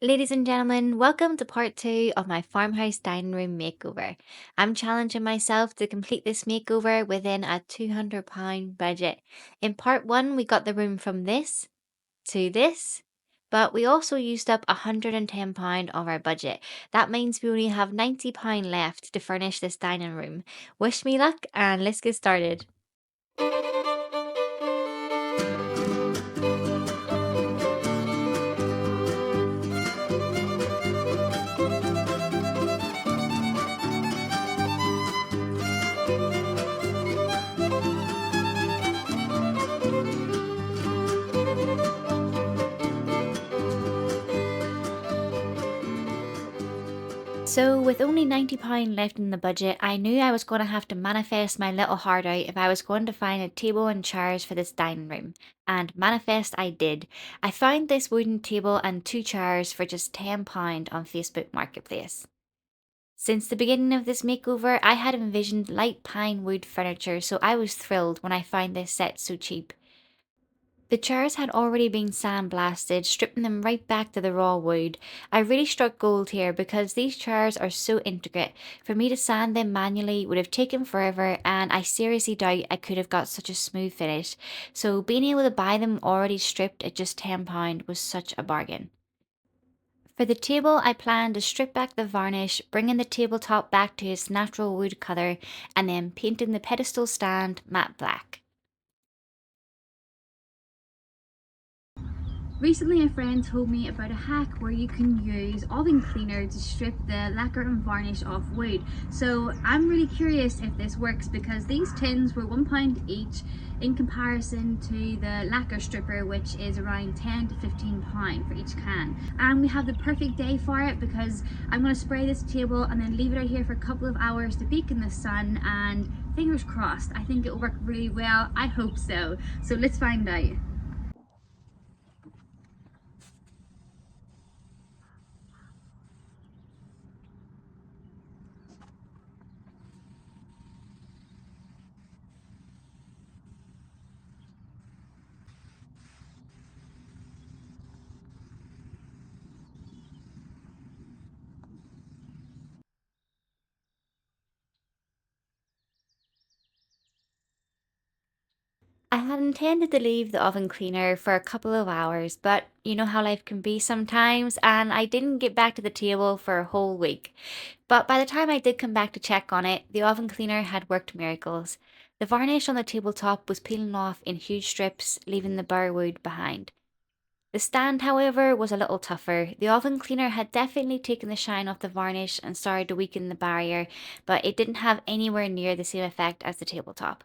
Ladies and gentlemen, welcome to part two of my farmhouse dining room makeover. I'm challenging myself to complete this makeover within a £200 budget. In part one, we got the room from this to this, but we also used up £110 of our budget. That means we only have £90 left to furnish this dining room. Wish me luck and let's get started. So, with only £90 left in the budget, I knew I was going to have to manifest my little heart out if I was going to find a table and chairs for this dining room. And manifest I did. I found this wooden table and two chairs for just £10 on Facebook Marketplace. Since the beginning of this makeover, I had envisioned light pine wood furniture, so I was thrilled when I found this set so cheap. The chairs had already been sandblasted, stripping them right back to the raw wood. I really struck gold here because these chairs are so intricate. For me to sand them manually would have taken forever, and I seriously doubt I could have got such a smooth finish. So being able to buy them already stripped at just £10 was such a bargain. For the table, I planned to strip back the varnish, bringing the tabletop back to its natural wood colour, and then painting the pedestal stand matte black. Recently, a friend told me about a hack where you can use oven cleaner to strip the lacquer and varnish off wood. So I'm really curious if this works because these tins were £1 each in comparison to the lacquer stripper, which is around £10 to £15 for each can. And we have the perfect day for it because I'm going to spray this table and then leave it out here for a couple of hours to bake in the sun, and fingers crossed, I think it will work really well. I hope so. So let's find out. I had intended to leave the oven cleaner for a couple of hours, but you know how life can be sometimes, and I didn't get back to the table for a whole week. But by the time I did come back to check on it, the oven cleaner had worked miracles. The varnish on the tabletop was peeling off in huge strips, leaving the bare wood behind. The stand, however, was a little tougher. The oven cleaner had definitely taken the shine off the varnish and started to weaken the barrier, but it didn't have anywhere near the same effect as the tabletop.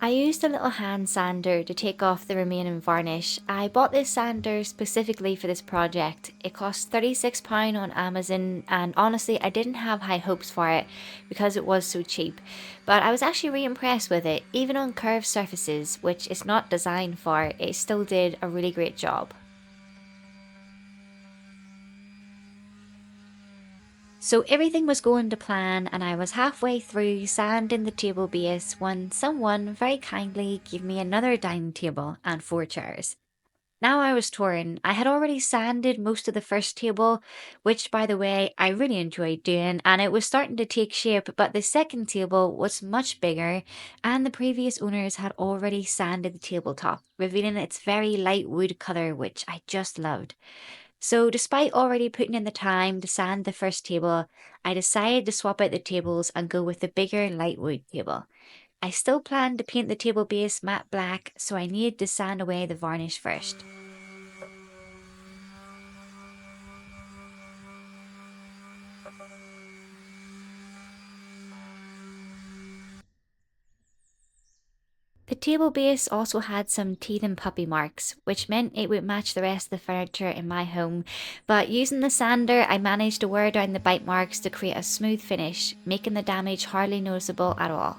I used a little hand sander to take off the remaining varnish. I bought this sander specifically for this project. It cost £36 on Amazon, and honestly I didn't have high hopes for it because it was so cheap. But I was actually really impressed with it. Even on curved surfaces, which it's not designed for, it still did a really great job. So everything was going to plan, and I was halfway through sanding the table base when someone very kindly gave me another dining table and four chairs. Now I was torn. I had already sanded most of the first table, which by the way I really enjoyed doing, and it was starting to take shape, but the second table was much bigger, and the previous owners had already sanded the tabletop, revealing its very light wood colour, which I just loved. So, despite already putting in the time to sand the first table, I decided to swap out the tables and go with the bigger lightwood table. I still planned to paint the table base matte black, so I needed to sand away the varnish first. The table base also had some teeth and puppy marks, which meant it would match the rest of the furniture in my home, but using the sander I managed to wear down the bite marks to create a smooth finish, making the damage hardly noticeable at all.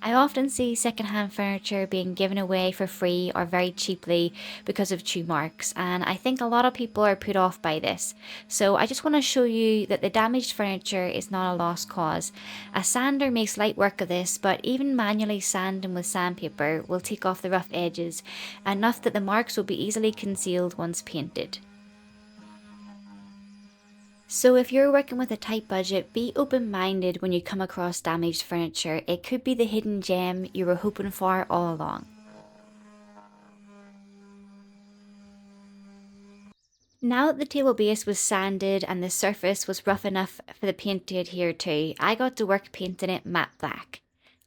I often see secondhand furniture being given away for free or very cheaply because of chew marks, and I think a lot of people are put off by this. So I just want to show you that the damaged furniture is not a lost cause. A sander makes light work of this, but even manually sanding with sandpaper will take off the rough edges, enough that the marks will be easily concealed once painted. So, if you're working with a tight budget, be open minded when you come across damaged furniture. It could be the hidden gem you were hoping for all along. Now that the table base was sanded and the surface was rough enough for the paint to adhere to, I got to work painting it matte black.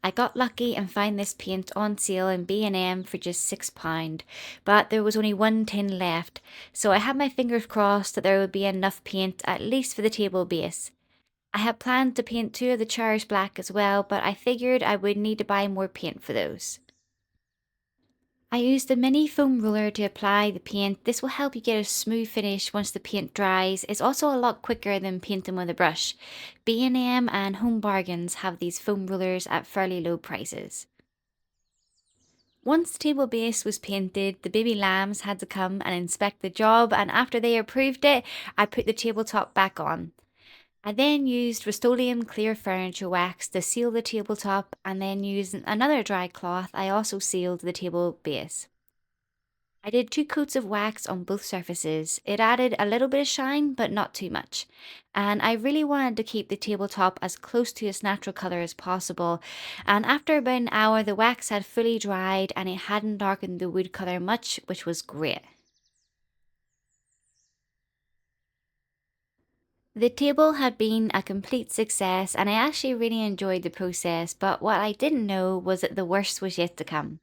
I got lucky and found this paint on sale in B&M for just £6, but there was only one tin left, so I had my fingers crossed that there would be enough paint at least for the table base. I had planned to paint two of the chairs black as well, but I figured I would need to buy more paint for those. I used a mini foam roller to apply the paint. This will help you get a smooth finish once the paint dries. It's also a lot quicker than painting with a brush. B&M and Home Bargains have these foam rollers at fairly low prices. Once the table base was painted, the baby lambs had to come and inspect the job, and after they approved it, I put the tabletop back on. I then used Rust-Oleum clear furniture wax to seal the tabletop, and then using another dry cloth I also sealed the table base. I did 2 coats of wax on both surfaces. It added a little bit of shine, but not too much. And I really wanted to keep the tabletop as close to its natural colour as possible. And after about an hour, the wax had fully dried and it hadn't darkened the wood colour much, which was great. The table had been a complete success and I actually really enjoyed the process, but what I didn't know was that the worst was yet to come.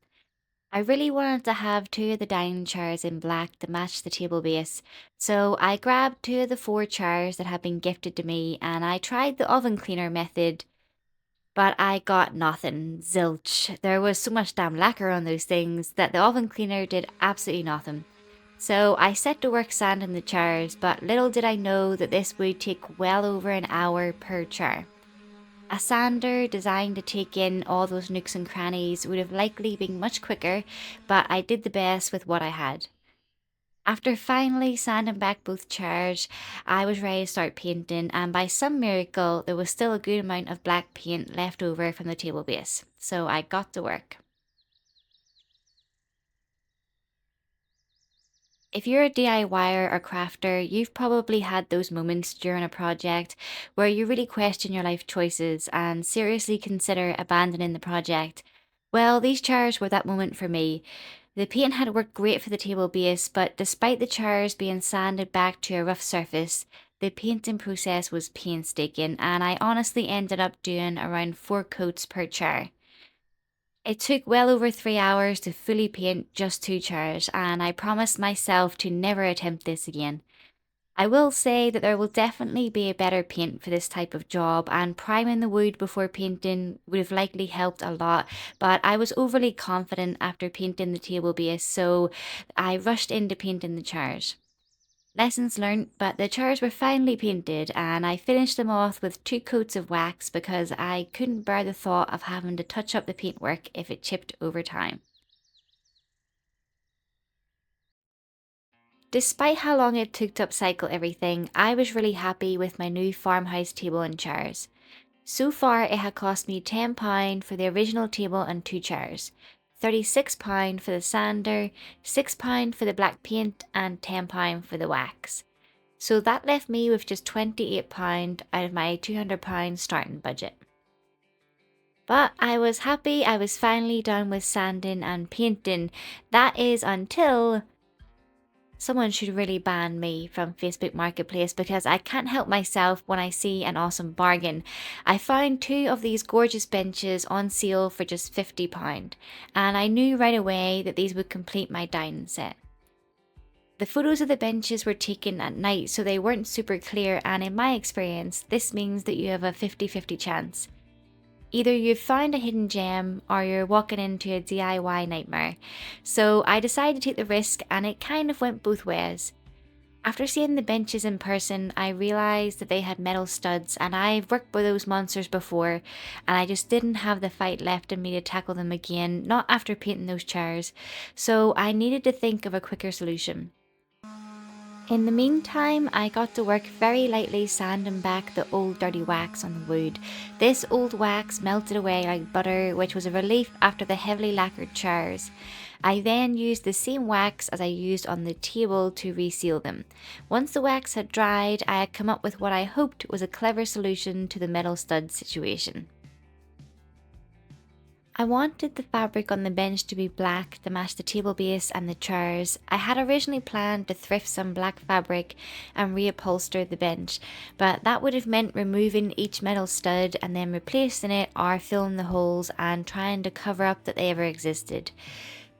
I really wanted to have two of the dining chairs in black to match the table base, so I grabbed two of the four chairs that had been gifted to me and I tried the oven cleaner method, but I got nothing. Zilch. There was so much damn lacquer on those things that the oven cleaner did absolutely nothing. So I set to work sanding the chairs, but little did I know that this would take well over an hour per chair. A sander designed to take in all those nooks and crannies would have likely been much quicker, but I did the best with what I had. After finally sanding back both chairs, I was ready to start painting, and by some miracle, there was still a good amount of black paint left over from the table base, so I got to work. If you're a DIYer or crafter, you've probably had those moments during a project where you really question your life choices and seriously consider abandoning the project. Well, these chairs were that moment for me. The paint had worked great for the table base, but despite the chairs being sanded back to a rough surface, the painting process was painstaking and I honestly ended up doing around 4 coats per chair. It took well over 3 hours to fully paint just two chairs, and I promised myself to never attempt this again. I will say that there will definitely be a better paint for this type of job, and priming the wood before painting would have likely helped a lot, but I was overly confident after painting the table base, so I rushed into painting the chairs. Lessons learned, but the chairs were finally painted and I finished them off with 2 coats of wax because I couldn't bear the thought of having to touch up the paintwork if it chipped over time. Despite how long it took to upcycle everything, I was really happy with my new farmhouse table and chairs. So far, it had cost me £10 for the original table and two chairs, £36 for the sander, £6 for the black paint, and £10 for the wax. So that left me with just £28 out of my £200 starting budget. But I was happy I was finally done with sanding and painting. That is until someone should really ban me from Facebook Marketplace because I can't help myself when I see an awesome bargain. I found two of these gorgeous benches on sale for just £50 and I knew right away that these would complete my dining set. The photos of the benches were taken at night so they weren't super clear, and in my experience this means that you have a 50-50 chance. Either you've found a hidden gem or you're walking into a DIY nightmare. So I decided to take the risk and it kind of went both ways. After seeing the benches in person, I realised that they had metal studs and I've worked with those monsters before and I just didn't have the fight left in me to tackle them again, not after painting those chairs. So I needed to think of a quicker solution. In the meantime, I got to work very lightly sanding back the old dirty wax on the wood. This old wax melted away like butter, which was a relief after the heavily lacquered chairs. I then used the same wax as I used on the table to reseal them. Once the wax had dried, I had come up with what I hoped was a clever solution to the metal stud situation. I wanted the fabric on the bench to be black to match the table base and the chairs. I had originally planned to thrift some black fabric and reupholster the bench, but that would have meant removing each metal stud and then replacing it or filling the holes and trying to cover up that they ever existed.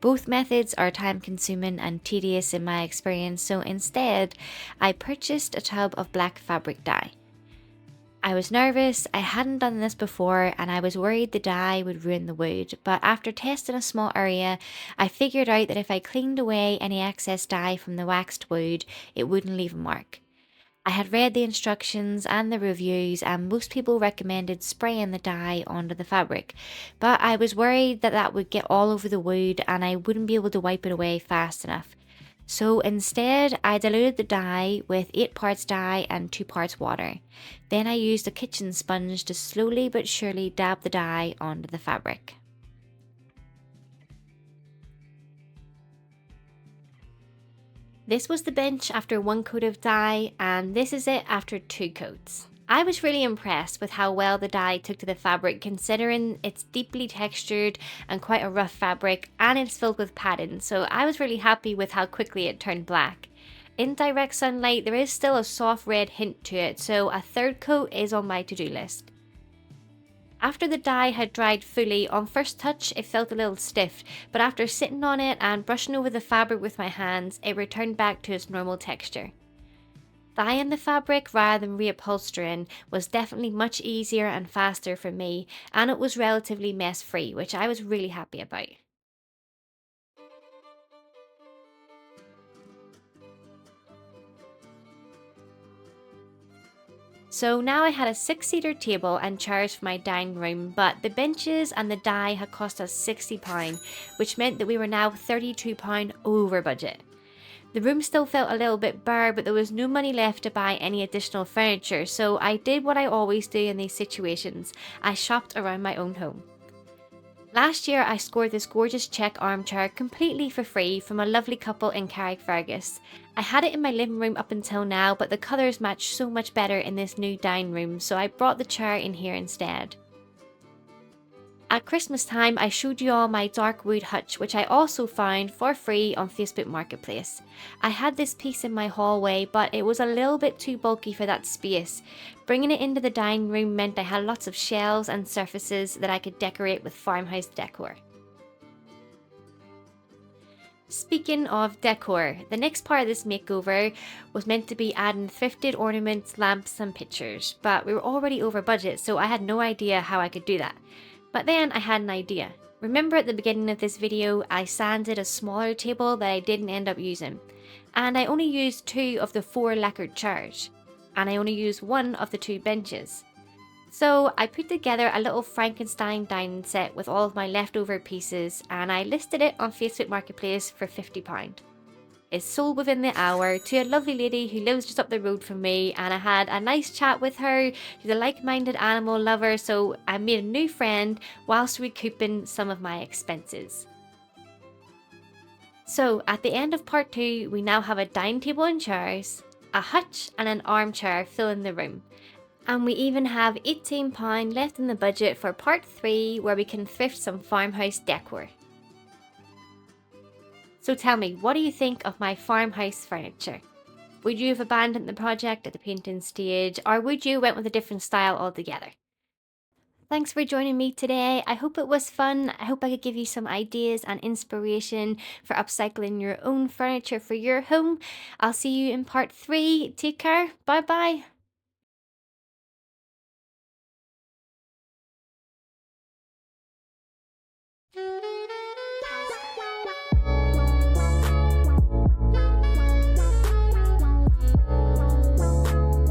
Both methods are time consuming and tedious in my experience, so instead, I purchased a tub of black fabric dye. I was nervous, I hadn't done this before, and I was worried the dye would ruin the wood, but after testing a small area, I figured out that if I cleaned away any excess dye from the waxed wood, it wouldn't leave a mark. I had read the instructions and the reviews, and most people recommended spraying the dye onto the fabric, but I was worried that that would get all over the wood and I wouldn't be able to wipe it away fast enough. So instead, I diluted the dye with 8 parts dye and 2 parts water. Then I used a kitchen sponge to slowly but surely dab the dye onto the fabric. This was the bench after 1 coat of dye, and this is it after 2 coats. I was really impressed with how well the dye took to the fabric, considering it's deeply textured and quite a rough fabric, and it's filled with padding, so I was really happy with how quickly it turned black. In direct sunlight, there is still a soft red hint to it, so a 3rd coat is on my to-do list. After the dye had dried fully, on first touch it felt a little stiff, but after sitting on it and brushing over the fabric with my hands, it returned back to its normal texture. Dyeing the fabric rather than reupholstering was definitely much easier and faster for me, and it was relatively mess free, which I was really happy about. So now I had a 6-seater table and chairs for my dining room, but the benches and the dye had cost us £60, which meant that we were now £32 over budget. The room still felt a little bit bare, but there was no money left to buy any additional furniture, so I did what I always do in these situations. I shopped around my own home. Last year, I scored this gorgeous check armchair completely for free from a lovely couple in Carrickfergus. I had it in my living room up until now, but the colours match so much better in this new dining room, so I brought the chair in here instead. At Christmas time, I showed you all my dark wood hutch, which I also found for free on Facebook Marketplace. I had this piece in my hallway, but it was a little bit too bulky for that space. Bringing it into the dining room meant I had lots of shelves and surfaces that I could decorate with farmhouse decor. Speaking of decor, the next part of this makeover was meant to be adding thrifted ornaments, lamps and pictures, but we were already over budget, so I had no idea how I could do that. But then I had an idea. Remember at the beginning of this video, I sanded a smaller table that I didn't end up using. And I only used 2 of the 4 lacquered chairs. And I only used 1 of the 2 benches. So I put together a little Frankenstein dining set with all of my leftover pieces, and I listed it on Facebook Marketplace for £50. It sold within the hour to a lovely lady who lives just up the road from me, and I had a nice chat with her. She's a like-minded animal lover, so I made a new friend whilst recouping some of my expenses. So at the end of part 2, we now have a dining table and chairs, a hutch and an armchair filling the room. And we even have £18 left in the budget for part 3, where we can thrift some farmhouse decor. So tell me, what do you think of my farmhouse furniture? Would you have abandoned the project at the painting stage, or would you went with a different style altogether? Thanks for joining me today. I hope it was fun. I hope I could give you some ideas and inspiration for upcycling your own furniture for your home. I'll see you in part 3. Take care. Bye bye.